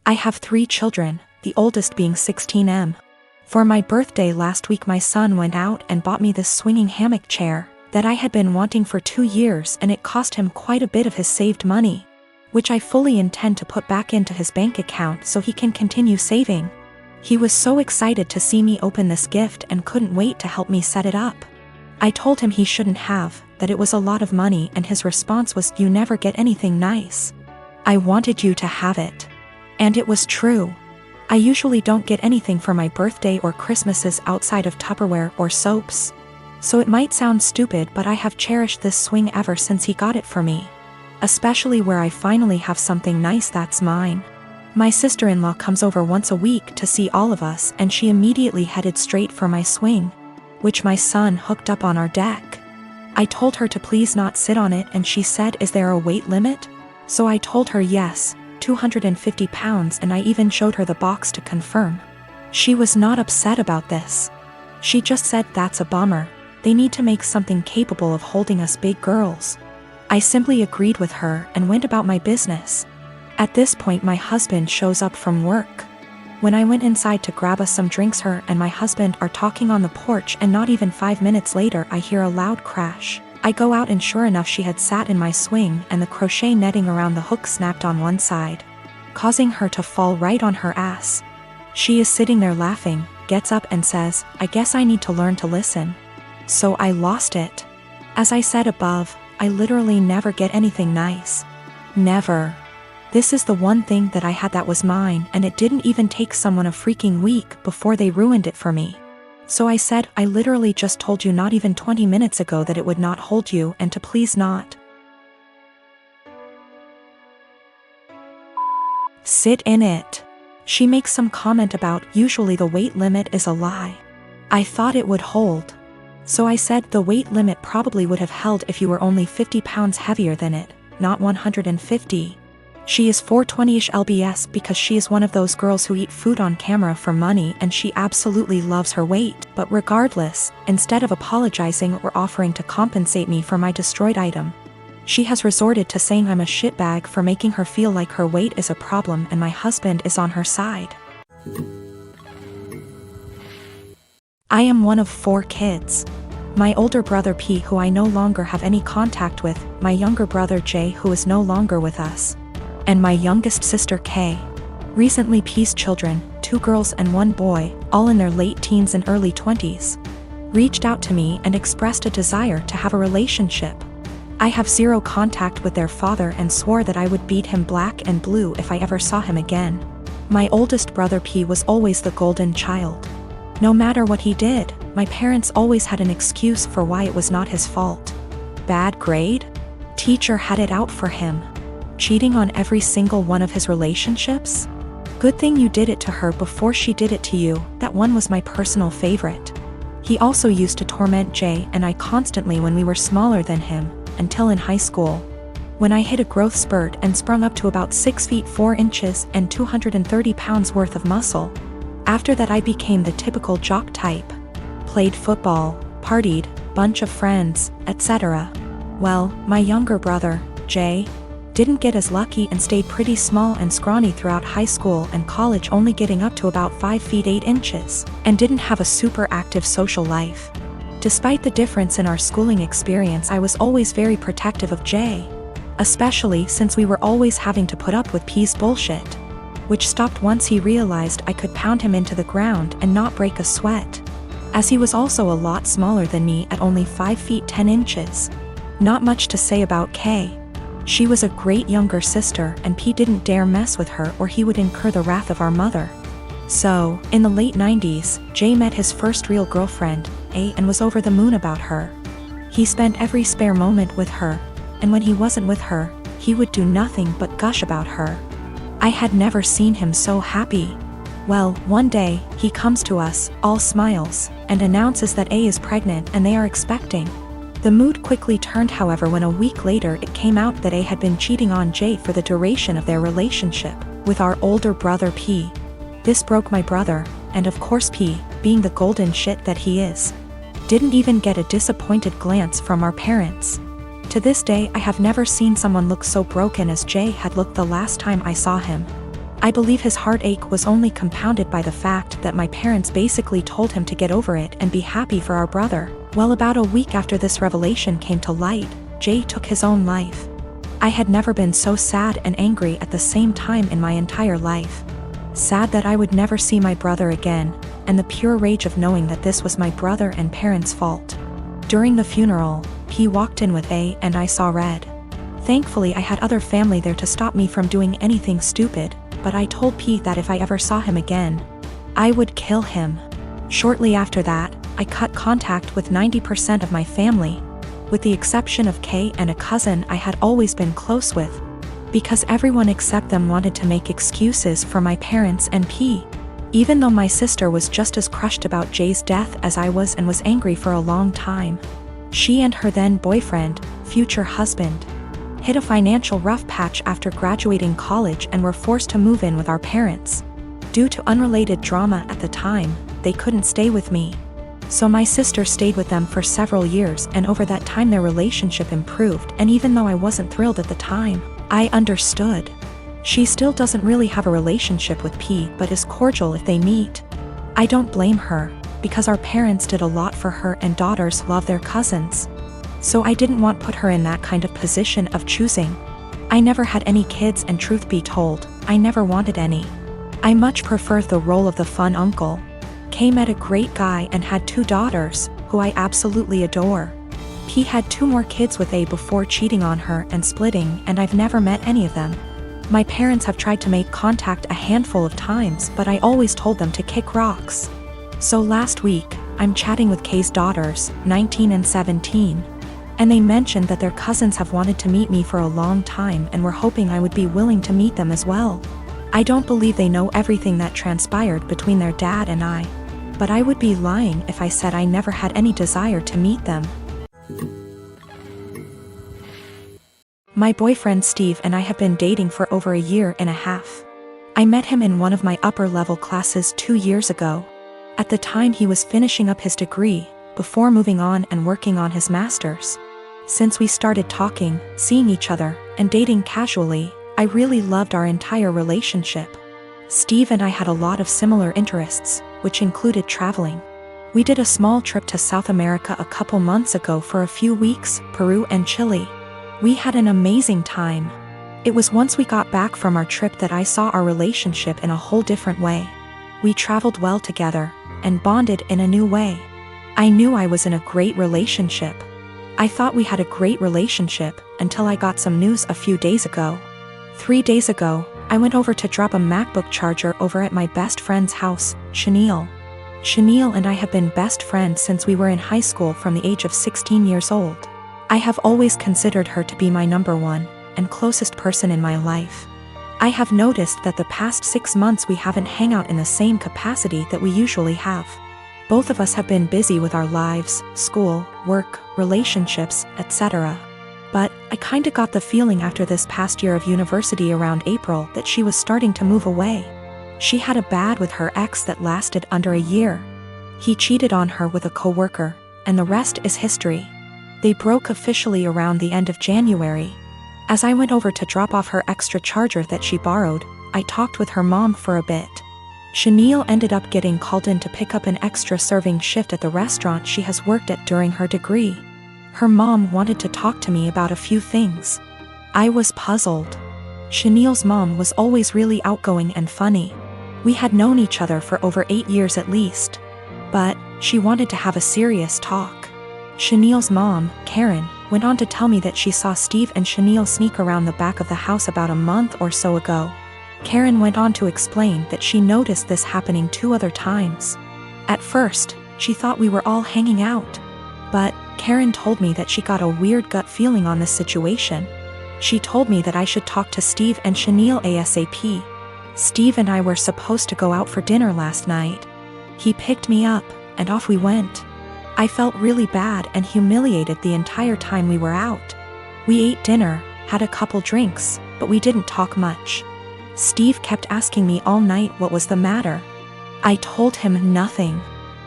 I have 3 children, the oldest being 16M. For my birthday last week my son went out and bought me this swinging hammock chair that I had been wanting for 2 years, and it cost him quite a bit of his saved money, which I fully intend to put back into his bank account so he can continue saving. He was so excited to see me open this gift and couldn't wait to help me set it up. I told him he shouldn't have, that it was a lot of money, and his response was, "You never get anything nice. I wanted you to have it." And it was true. I usually don't get anything for my birthday or Christmases outside of Tupperware or soaps. So it might sound stupid, but I have cherished this swing ever since he got it for me. Especially where I finally have something nice that's mine. My sister-in-law comes over once a week to see all of us, and she immediately headed straight for my swing, which my son hooked up on our deck. I told her to please not sit on it, and she said, "Is there a weight limit?" So I told her yes, 250 pounds, and I even showed her the box to confirm. She was not upset about this. She just said, "That's a bummer. They need to make something capable of holding us big girls." I simply agreed with her and went about my business. At this point my husband shows up from work. When I went inside to grab us some drinks, her and my husband are talking on the porch, and not even 5 minutes later I hear a loud crash. I go out and sure enough she had sat in my swing, and the crochet netting around the hook snapped on one side, causing her to fall right on her ass. She is sitting there laughing, gets up and says, "I guess I need to learn to listen." So I lost it. As I said above, I literally never get anything nice. Never. This is the one thing that I had that was mine, and it didn't even take someone a freaking week before they ruined it for me. So I said, "I literally just told you not even 20 minutes ago that it would not hold you, and to please not sit in it." She makes some comment about, "Usually the weight limit is a lie. I thought it would hold." So I said, "The weight limit probably would have held if you were only 50 pounds heavier than it, not 150. She is 420-ish lbs because she is one of those girls who eat food on camera for money, and she absolutely loves her weight. But regardless, instead of apologizing or offering to compensate me for my destroyed item, she has resorted to saying I'm a shitbag for making her feel like her weight is a problem and my husband is on her side. I am one of 4 kids. My older brother P, who I no longer have any contact with, my younger brother J, who is no longer with us, and my youngest sister K. Recently P's children, 2 girls and 1 boy, all in their late teens and early 20s, reached out to me and expressed a desire to have a relationship. I have 0 contact with their father and swore that I would beat him black and blue if I ever saw him again. My oldest brother P was always the golden child. No matter what he did, my parents always had an excuse for why it was not his fault. Bad grade? Teacher had it out for him. Cheating on every single one of his relationships? Good thing you did it to her before she did it to you. That one was my personal favorite. He also used to torment Jay and I constantly when we were smaller than him, until in high school, when I hit a growth spurt and sprung up to about 6 feet 4 inches and 230 pounds worth of muscle. After that I became the typical jock type. Played football, partied, bunch of friends, etc. Well, my younger brother, Jay, didn't get as lucky and stayed pretty small and scrawny throughout high school and college, only getting up to about 5 feet 8 inches, and didn't have a super active social life. Despite the difference in our schooling experience, I was always very protective of Jay, especially since we were always having to put up with P's bullshit, which stopped once he realized I could pound him into the ground and not break a sweat, as he was also a lot smaller than me at only 5 feet 10 inches. Not much to say about Kay. She was a great younger sister, and P didn't dare mess with her or he would incur the wrath of our mother. So, in the late 90s, Jay met his first real girlfriend, A, and was over the moon about her. He spent every spare moment with her, and when he wasn't with her, he would do nothing but gush about her. I had never seen him so happy. Well, one day, he comes to us, all smiles, and announces that A is pregnant and they are expecting. The mood quickly turned, however, when a week later it came out that A had been cheating on Jay for the duration of their relationship with our older brother P. This broke my brother, and of course P, being the golden shit that he is, didn't even get a disappointed glance from our parents. To this day I have never seen someone look so broken as Jay had looked the last time I saw him. I believe his heartache was only compounded by the fact that my parents basically told him to get over it and be happy for our brother. Well, about a week after this revelation came to light, Jay took his own life. I had never been so sad and angry at the same time in my entire life. Sad that I would never see my brother again, and the pure rage of knowing that this was my brother and parents' fault. During the funeral, P walked in with A and I saw red. Thankfully I had other family there to stop me from doing anything stupid, but I told P that if I ever saw him again, I would kill him. Shortly after that, I cut contact with 90% of my family, with the exception of K and a cousin I had always been close with, because everyone except them wanted to make excuses for my parents and P. Even though my sister was just as crushed about Jay's death as I was and was angry for a long time. She and her then boyfriend, future husband, hit a financial rough patch after graduating college and were forced to move in with our parents. Due to unrelated drama at the time, they couldn't stay with me. So my sister stayed with them for several years, and over that time their relationship improved, and even though I wasn't thrilled at the time, I understood. She still doesn't really have a relationship with P but is cordial if they meet. I don't blame her, because our parents did a lot for her and daughters love their cousins. So I didn't want to put her in that kind of position of choosing. I never had any kids, and truth be told, I never wanted any. I much prefer the role of the fun uncle. Kay met a great guy and had 2 daughters, who I absolutely adore. P had 2 more kids with A before cheating on her and splitting, and I've never met any of them. My parents have tried to make contact a handful of times, but I always told them to kick rocks. So last week, I'm chatting with Kay's daughters, 19 and 17. And they mentioned that their cousins have wanted to meet me for a long time and were hoping I would be willing to meet them as well. I don't believe they know everything that transpired between their dad and I, but I would be lying if I said I never had any desire to meet them. My boyfriend Steve and I have been dating for over a year and a half. I met him in one of my upper-level classes 2 years ago. At the time he was finishing up his degree, before moving on and working on his master's. Since we started talking, seeing each other, and dating casually, I really loved our entire relationship. Steve and I had a lot of similar interests, which included traveling. We did a small trip to South America a couple months ago for a few weeks, Peru and Chile. We had an amazing time. It was once we got back from our trip that I saw our relationship in a whole different way. We traveled well together, and bonded in a new way. I knew I was in a great relationship. I thought we had a great relationship until I got some news a few days ago. 3 days ago, I went over to drop a MacBook charger over at my best friend's house, Chenille. Chenille and I have been best friends since we were in high school from the age of 16 years old. I have always considered her to be my number one and closest person in my life. I have noticed that the past 6 months we haven't hung out in the same capacity that we usually have. Both of us have been busy with our lives, school, work, relationships, etc. But I kinda got the feeling after this past year of university around April that she was starting to move away. She had a bad with her ex that lasted under a year. He cheated on her with a coworker, and the rest is history. They broke officially around the end of January. As I went over to drop off her extra charger that she borrowed, I talked with her mom for a bit. Chenille ended up getting called in to pick up an extra serving shift at the restaurant she has worked at during her degree. Her mom wanted to talk to me about a few things. I was puzzled. Chenille's mom was always really outgoing and funny. We had known each other for over 8 years at least. But she wanted to have a serious talk. Chenille's mom, Karen, went on to tell me that she saw Steve and Chenille sneak around the back of the house about a month or so ago. Karen went on to explain that she noticed this happening 2 other times. At first, she thought we were all hanging out. But Karen told me that she got a weird gut feeling on this situation. She told me that I should talk to Steve and Chenille ASAP. Steve and I were supposed to go out for dinner last night. He picked me up, and off we went. I felt really bad and humiliated the entire time we were out. We ate dinner, had a couple drinks, but we didn't talk much. Steve kept asking me all night what was the matter. I told him nothing.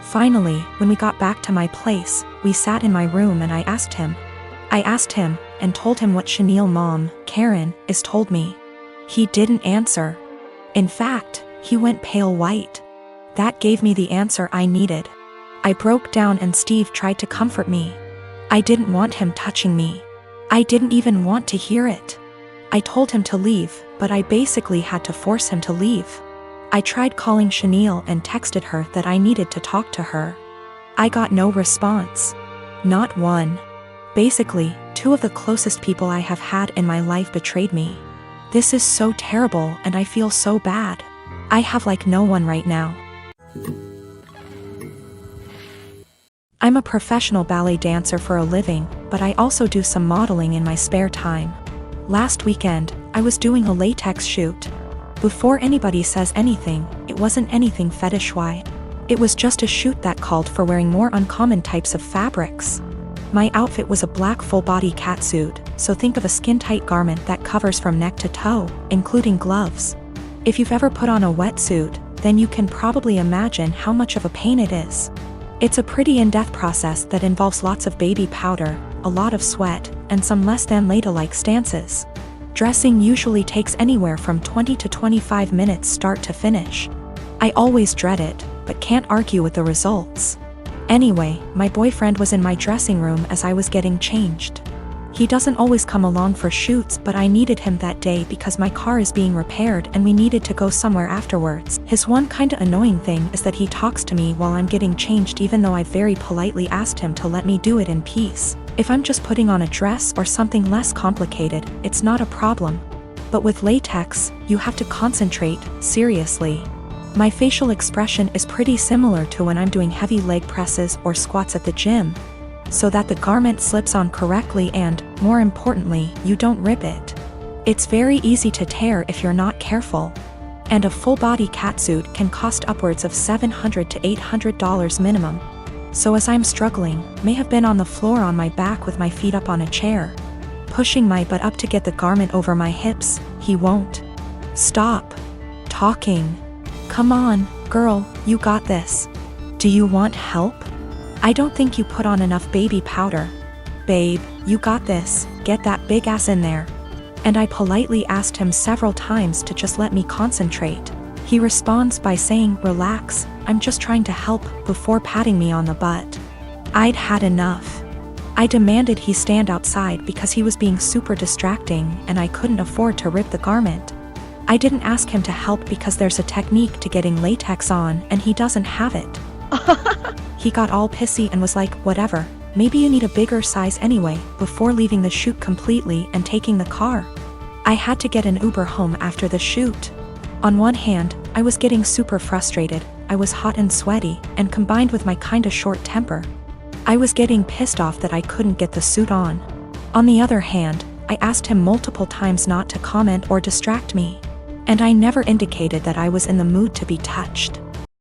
Finally, when we got back to my place, we sat in my room and I asked him and told him what Chenille's mom, Karen, is told me. He didn't answer. In fact, he went pale white. That gave me the answer I needed. I broke down and Steve tried to comfort me. I didn't want him touching me. I didn't even want to hear it. I told him to leave, but I basically had to force him to leave. I tried calling Chanel and texted her that I needed to talk to her. I got no response. Not one. Basically, 2 of the closest people I have had in my life betrayed me. This is so terrible and I feel so bad. I have like no one right now. I'm a professional ballet dancer for a living, but I also do some modeling in my spare time. Last weekend, I was doing a latex shoot. Before anybody says anything, it wasn't anything fetish-wise. It was just a shoot that called for wearing more uncommon types of fabrics. My outfit was a black full-body catsuit, so think of a skin-tight garment that covers from neck to toe, including gloves. If you've ever put on a wetsuit, then you can probably imagine how much of a pain it is. It's a pretty in-depth process that involves lots of baby powder, a lot of sweat, and some less than ladylike stances. Dressing usually takes anywhere from 20 to 25 minutes start to finish. I always dread it, but can't argue with the results. Anyway, my boyfriend was in my dressing room as I was getting changed. He doesn't always come along for shoots, but I needed him that day because my car is being repaired and we needed to go somewhere afterwards. His one kinda annoying thing is that he talks to me while I'm getting changed even though I very politely asked him to let me do it in peace. If I'm just putting on a dress or something less complicated, it's not a problem. But with latex, you have to concentrate, seriously. My facial expression is pretty similar to when I'm doing heavy leg presses or squats at the gym, so that the garment slips on correctly and, more importantly, you don't rip it. It's very easy to tear if you're not careful. And a full-body catsuit can cost upwards of $700 to $800 minimum. So as I'm struggling, may have been on the floor on my back with my feet up on a chair, pushing my butt up to get the garment over my hips, he won't stop talking. Come on, girl, you got this. Do you want help? I don't think you put on enough baby powder. Babe, you got this, get that big ass in there. And I politely asked him several times to just let me concentrate. He responds by saying, relax, I'm just trying to help, before patting me on the butt. I'd had enough. I demanded he stand outside because he was being super distracting and I couldn't afford to rip the garment. I didn't ask him to help because there's a technique to getting latex on and he doesn't have it. He got all pissy and was like, whatever, maybe you need a bigger size anyway, before leaving the shoot completely and taking the car. I had to get an Uber home after the shoot. On one hand, I was getting super frustrated, I was hot and sweaty, and combined with my kinda short temper, I was getting pissed off that I couldn't get the suit on. On the other hand, I asked him multiple times not to comment or distract me. And I never indicated that I was in the mood to be touched.